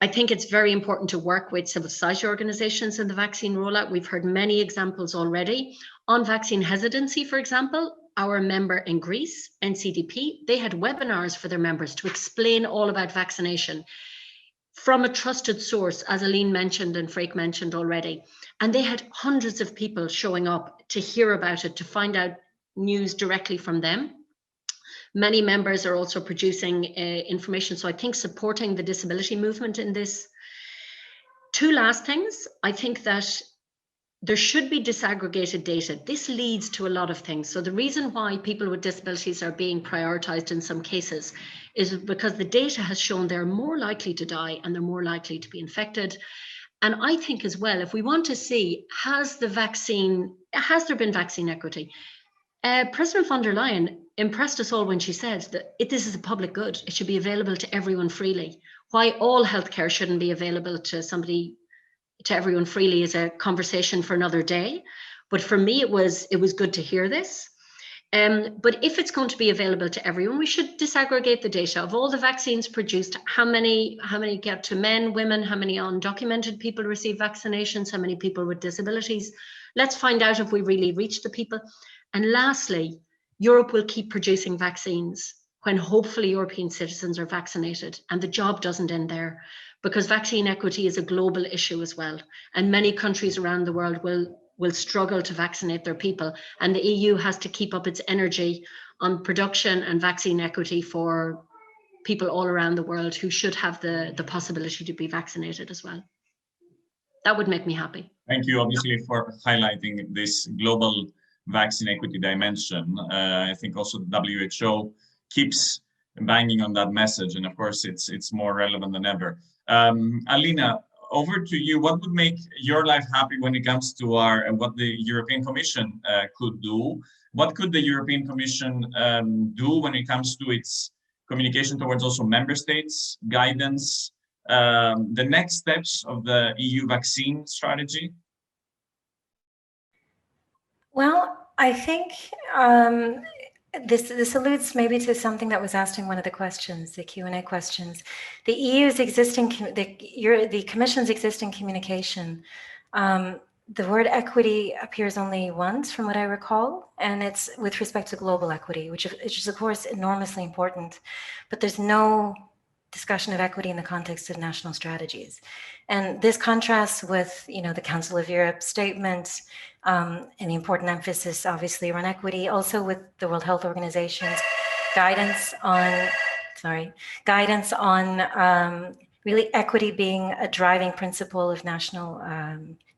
I think it's very important to work with civil society organizations in the vaccine rollout. We've heard many examples already. On vaccine hesitancy, for example, our member in Greece, NCDP, they had webinars for their members to explain all about vaccination from a trusted source, as Aline mentioned and Freek mentioned already. And they had hundreds of people showing up to hear about it, to find out news directly from them. Many members are also producing information. So I think supporting the disability movement in this. Two last things. I think that there should be disaggregated data. This leads to a lot of things. So the reason why people with disabilities are being prioritized in some cases is because the data has shown they're more likely to die and they're more likely to be infected. And I think as well, if we want to see, has there been vaccine equity? President von der Leyen impressed us all when she said that this is a public good. It should be available to everyone freely. Why all healthcare shouldn't be available to everyone freely is a conversation for another day. But for me, it was good to hear this. But if it's going to be available to everyone, we should disaggregate the data of all the vaccines produced. How many get to men, women? How many undocumented people receive vaccinations? How many people with disabilities? Let's find out if we really reach the people. And lastly, Europe will keep producing vaccines when hopefully European citizens are vaccinated, and the job doesn't end there, because vaccine equity is a global issue as well. And many countries around the world will struggle to vaccinate their people. And the EU has to keep up its energy on production and vaccine equity for people all around the world who should have the possibility to be vaccinated as well. That would make me happy. Thank you, obviously, for highlighting this global vaccine equity dimension. I think also the WHO keeps banging on that message, and of course it's more relevant than ever. Alina, over to you. What would make your life happy when it comes to what the European Commission could do? What could the European Commission do when it comes to its communication towards also member states, guidance, the next steps of the EU vaccine strategy? Well, I think this alludes maybe to something that was asked in one of the questions, the Q&A questions. The EU's existing, the Commission's existing communication, the word equity appears only once from what I recall, and it's with respect to global equity, which is of course enormously important, but there's no discussion of equity in the context of national strategies. And this contrasts with, the Council of Europe statement and the important emphasis obviously around equity, also with the World Health Organization's guidance on really equity being a driving principle of national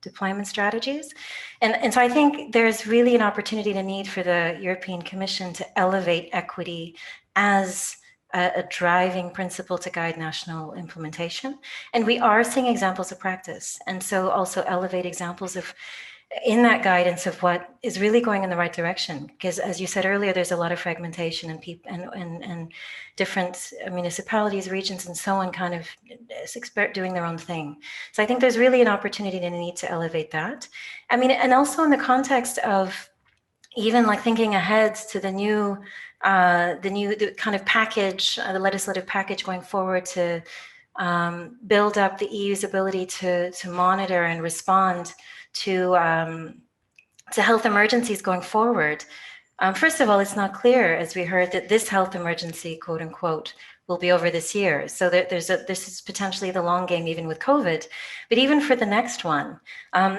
deployment strategies. And so I think there's really an opportunity and a need for the European Commission to elevate equity as a driving principle to guide national implementation. And we are seeing examples of practice. And so also elevate examples of, in that guidance of what is really going in the right direction. Because as you said earlier, there's a lot of fragmentation and different municipalities, regions, and so on kind of doing their own thing. So I think there's really an opportunity and a need to elevate that. And also in the context of even like thinking ahead to the new kind of package, the legislative package going forward to build up the EU's ability to monitor and respond to health emergencies going forward. First of all, it's not clear, as we heard, that this health emergency, quote unquote, will be over this year. So this is potentially the long game, even with COVID. But even for the next one,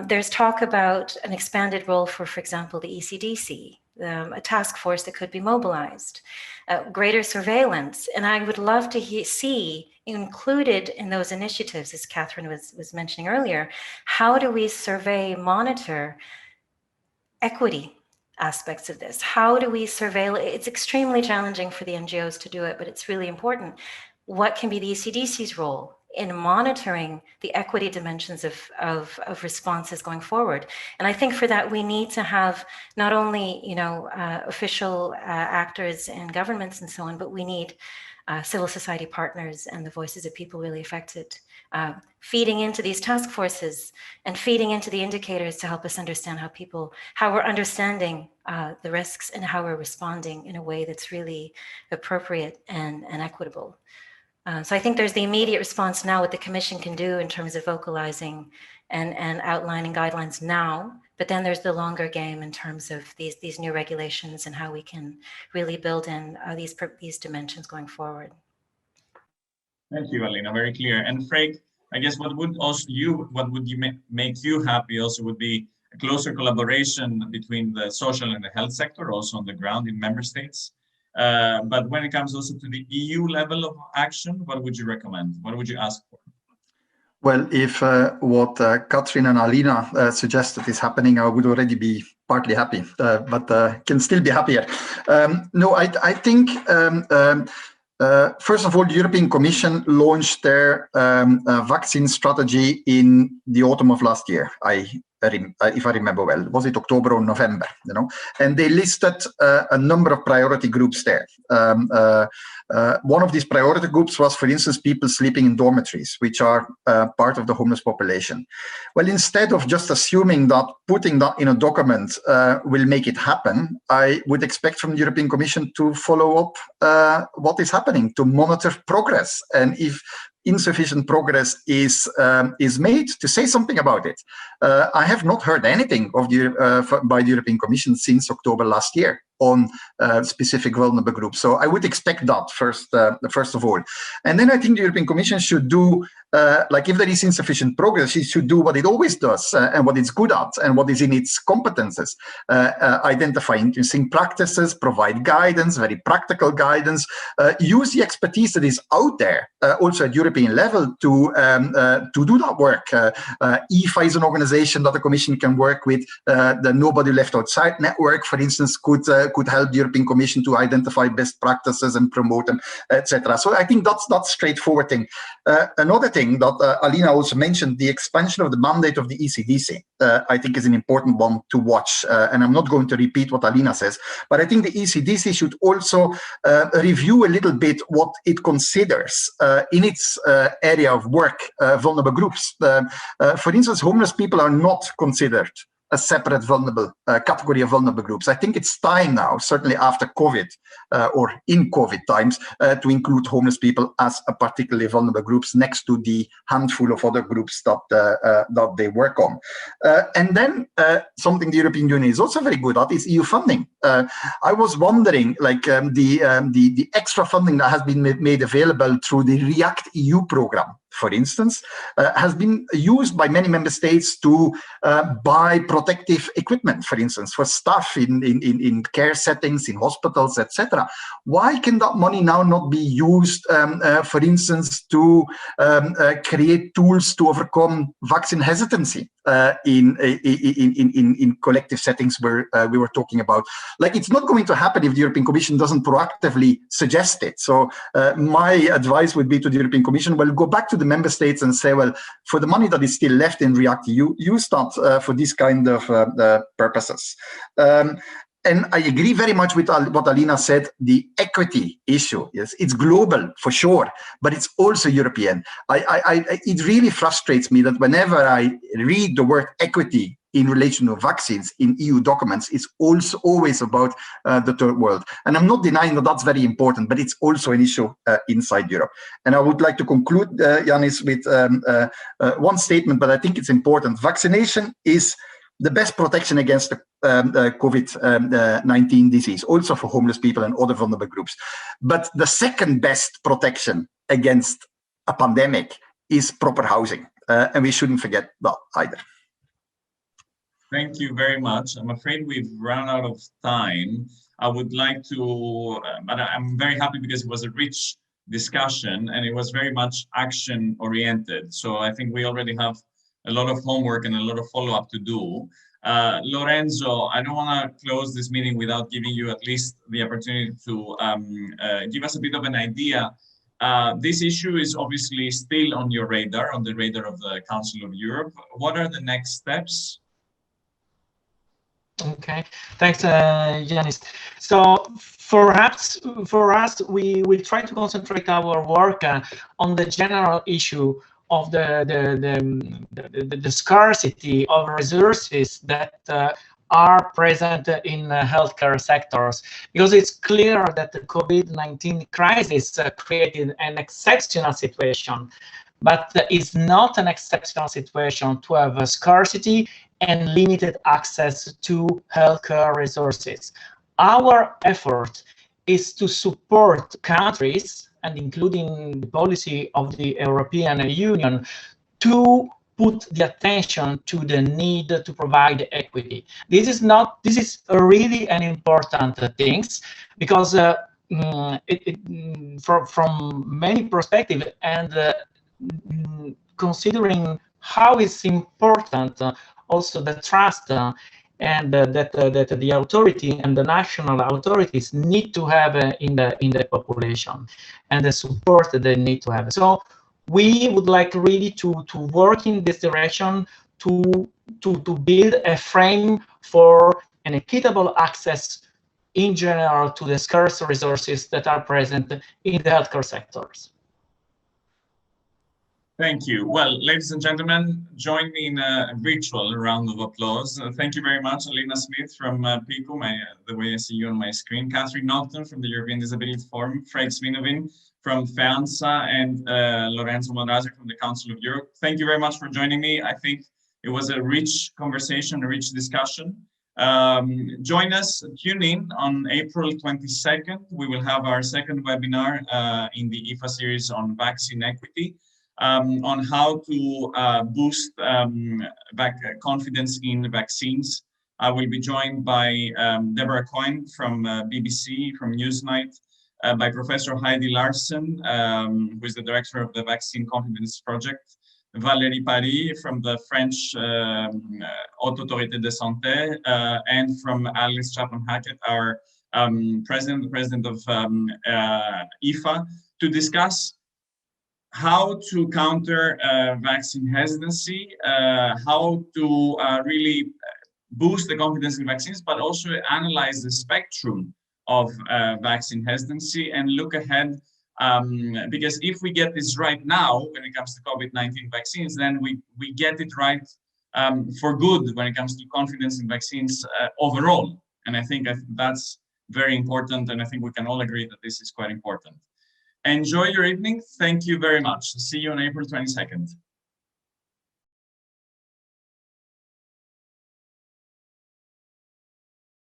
there's talk about an expanded role for example, the ECDC, a task force that could be mobilized, greater surveillance. And I would love to see included in those initiatives, as Catherine was mentioning earlier, how do we survey, monitor equity aspects of this? How do we surveil? It's extremely challenging for the NGOs to do it, but it's really important. What can be the ECDC's role in monitoring the equity dimensions of responses going forward. And I think for that, we need to have not only, official actors and governments and so on, but we need civil society partners and the voices of people really affected, feeding into these task forces and feeding into the indicators to help us understand how we're understanding the risks and how we're responding in a way that's really appropriate and equitable. So I think there's the immediate response now, what the Commission can do in terms of vocalizing and outlining guidelines now, but then there's the longer game in terms of these new regulations and how we can really build in these dimensions going forward. Thank you, Alina, very clear. And Frank, I guess what would make you happy also would be a closer collaboration between the social and the health sector, also on the ground in member states. But when it comes also to the EU level of action, what would you recommend? What would you ask for? Well, if what Katrin and Alina suggested is happening, I would already be partly happy, but can still be happier. No, I think, first of all, the European Commission launched their vaccine strategy in the autumn of last year. If I remember well, was it October or November? And they listed a number of priority groups there. One of these priority groups was, for instance, people sleeping in dormitories, which are part of the homeless population. Well, instead of just assuming that putting that in a document will make it happen, I would expect from the European Commission to follow up what is happening, to monitor progress, and if insufficient progress is made, to say something about it. I have not heard anything by the European Commission since October last year on specific vulnerable groups. So I would expect that first of all. And then I think the European Commission should do, like if there is insufficient progress, it should do what it always does and what it's good at and what is in its competences. Identify interesting practices, provide guidance, very practical guidance, use the expertise that is out there, also at European level to do that work. EFA is an organization that the Commission can work with. The Nobody Left Outside network, for instance, could help the European Commission to identify best practices and promote them, etc. So I think that's straightforward thing. Another thing that Alina also mentioned, the expansion of the mandate of the ECDC, I think is an important one to watch. And I'm not going to repeat what Alina says, but I think the ECDC should also review a little bit what it considers in its area of work, vulnerable groups. For instance, homeless people are not considered a separate vulnerable category of vulnerable groups. I think it's time now, certainly after COVID or in COVID times, to include homeless people as a particularly vulnerable groups next to the handful of other groups that they work on. And then something the European Union is also very good at is EU funding. I was wondering, like the extra funding that has been made available through the REACT EU program, for instance, has been used by many member states to buy protective equipment, for instance, for staff in care settings, in hospitals, etc. Why can that money now not be used, for instance, to create tools to overcome vaccine hesitancy in collective settings where we were talking about? Like, it's not going to happen if the European Commission doesn't proactively suggest it. So my advice would be to the European Commission, well, go back to the member states and say, well, for the money that is still left in REACT EU, use that for this kind of purposes. And I agree very much with what Alina said, the equity issue. Yes, it's global for sure, but it's also European. It really frustrates me that whenever I read the word equity in relation to vaccines in EU documents, it's also always about the third world. And I'm not denying that that's very important, but it's also an issue inside Europe. And I would like to conclude, Yanis, with one statement, but I think it's important. Vaccination is the best protection against the COVID-19 disease, also for homeless people and other vulnerable groups. But the second best protection against a pandemic is proper housing. And we shouldn't forget that either. Thank you very much. I'm afraid we've run out of time. I would like to, but I'm very happy because it was a rich discussion and it was very much action oriented. So I think we already have a lot of homework and a lot of follow-up to do. Lorenzo, I don't want to close this meeting without giving you at least the opportunity to give us a bit of an idea This issue is obviously still on your radar, on the radar of the Council of Europe. What are the next steps? Okay, thanks, Yanis. So for us, we will try to concentrate our work on the general issue of the scarcity of resources that are present in healthcare sectors, because it's clear that the COVID-19 crisis created an exceptional situation, but it's not an exceptional situation to have a scarcity and limited access to healthcare resources. Our effort is to support countries, and including the policy of the European Union, to put the attention to the need to provide equity. This is really an important thing, because from many perspectives, and considering how it's important also the trust and that the authority and the national authorities need to have in the population, and the support that they need to have. So we would like really to work in this direction to build a frame for an equitable access in general to the scarce resources that are present in the healthcare sectors. Thank you. Well, ladies and gentlemen, join me in a virtual round of applause. Thank you very much, Alina Smith from PICO, the way I see you on my screen, Catherine Naughton from the European Disability Forum, Fred Svinovin from FEANSA, and Lorenzo Monrazzi from the Council of Europe. Thank you very much for joining me. I think it was a rich conversation, a rich discussion. Join us, tune in on April 22nd. We will have our second webinar in the IFA series on vaccine equity. On how to boost confidence in vaccines. I will be joined by Deborah Coyne from BBC, from Newsnight, by Professor Heidi Larsen, who is the director of the Vaccine Confidence Project, Valérie Paris from the French Haute Autorité de Santé, and from Alice Chapman-Hackett, our president of IFA, to discuss how to counter vaccine hesitancy, how to really boost the confidence in vaccines, but also analyze the spectrum of vaccine hesitancy and look ahead, because if we get this right now when it comes to COVID-19 vaccines, then we get it right for good when it comes to confidence in vaccines overall. And I think that's very important, and I think we can all agree that this is quite important. Enjoy your evening. Thank you very much. See you on April 22nd.